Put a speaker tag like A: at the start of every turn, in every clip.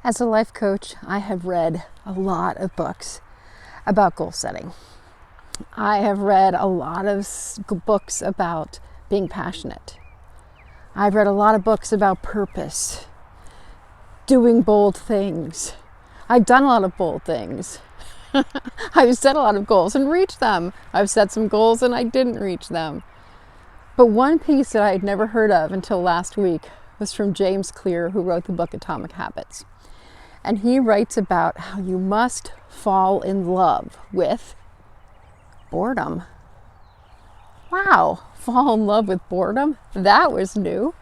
A: As a life coach, I have read a lot of books about goal setting. I have read a lot of books about being passionate. I've read a lot of books about purpose, doing bold things. I've done a lot of bold things. I've set a lot of goals and reached them. I've set some goals and I didn't reach them. But one piece that I had never heard of until last week was from James Clear, who wrote the book Atomic Habits. And he writes about how you must fall in love with boredom. Wow, fall in love with boredom? That was new.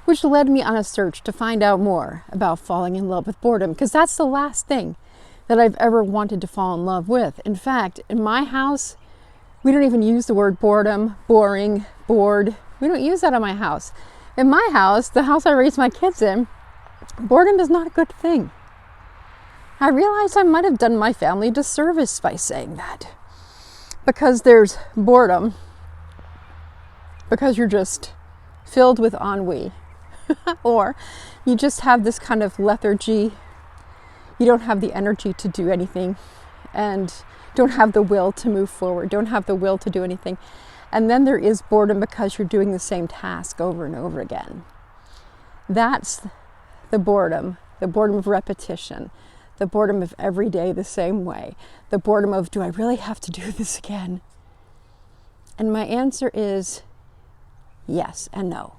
A: Which led me on a search to find out more about falling in love with boredom, because that's the last thing that I've ever wanted to fall in love with. In fact, in my house, we don't even use the word boredom, boring, bored. We don't use that in my house. In my house, the house I raised my kids in, boredom is not a good thing. I realized I might have done my family a disservice by saying that. Because there's boredom, because you're just filled with ennui, or you just have this kind of lethargy. You don't have the energy to do anything, and don't have the will to move forward, don't have the will to do anything. And then there is boredom because you're doing the same task over and over again. That's the boredom of repetition, the boredom of every day the same way, the boredom of, do I really have to do this again? And my answer is yes and no.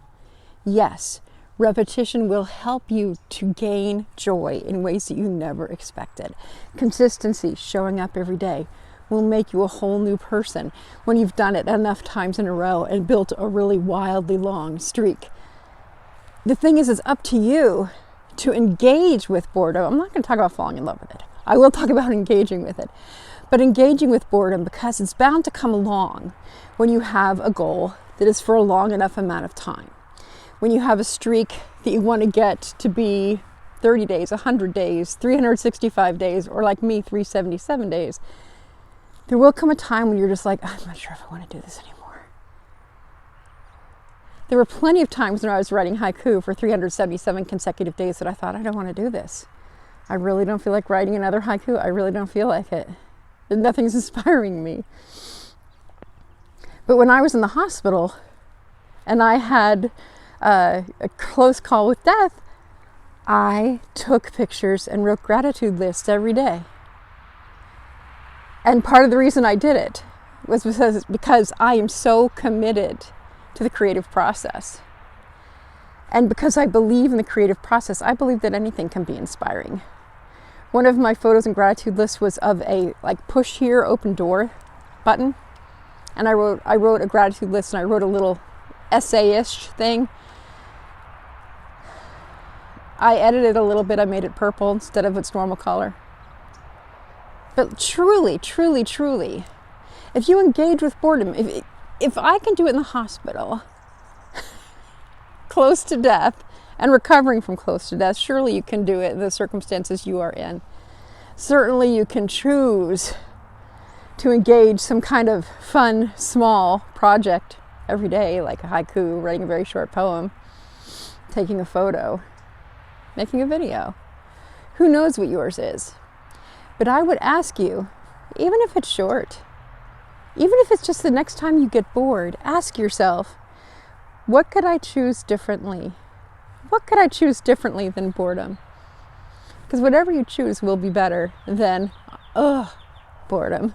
A: Yes, repetition will help you to gain joy in ways that you never expected. Consistency, showing up every day, will make you a whole new person when you've done it enough times in a row and built a really wildly long streak. The thing is, it's up to you to engage with boredom. I'm not going to talk about falling in love with it. I will talk about engaging with it. But engaging with boredom, because it's bound to come along when you have a goal that is for a long enough amount of time. When you have a streak that you want to get to be 30 days, 100 days, 365 days, or like me, 377 days, there will come a time when you're just like, I'm not sure if I want to do this anymore. There were plenty of times when I was writing haiku for 377 consecutive days that I thought, I don't want to do this. I really don't feel like writing another haiku. I really don't feel like it. Nothing's inspiring me. But when I was in the hospital and I had a close call with death, I took pictures and wrote gratitude lists every day. And part of the reason I did it was because I am so committed to the creative process. And because I believe in the creative process, I believe that anything can be inspiring. One of my photos and gratitude lists was of a push here, open door button. And I wrote a gratitude list, and I wrote a little essay-ish thing. I edited a little bit. I made it purple instead of its normal color. But truly, truly, truly, if you engage with boredom, if I can do it in the hospital, close to death, and recovering from close to death, surely you can do it in the circumstances you are in. Certainly you can choose to engage some kind of fun, small project every day, like a haiku, writing a very short poem, taking a photo, making a video. Who knows what yours is? But I would ask you, even if it's short, even if it's just the next time you get bored, ask yourself, what could I choose differently? What could I choose differently than boredom? Because whatever you choose will be better than, boredom.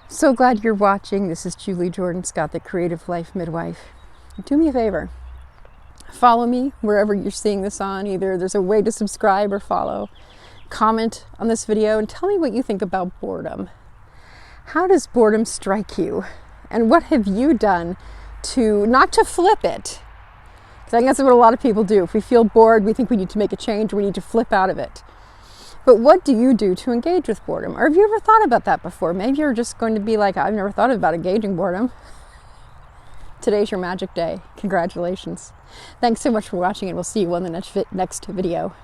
A: So glad you're watching. This is Julie Jordan Scott, the Creative Life Midwife. Do me a favor. Follow me wherever you're seeing this on. Either there's a way to subscribe or follow. Comment on this video and tell me what you think about boredom. How does boredom strike you? And what have you done to, not to flip it, because I think that's what a lot of people do. If we feel bored, we think we need to make a change, or we need to flip out of it. But what do you do to engage with boredom? Or have you ever thought about that before? Maybe you're just going to be like, I've never thought about engaging boredom. Today's your magic day. Congratulations. Thanks so much for watching, and we'll see you on the next video.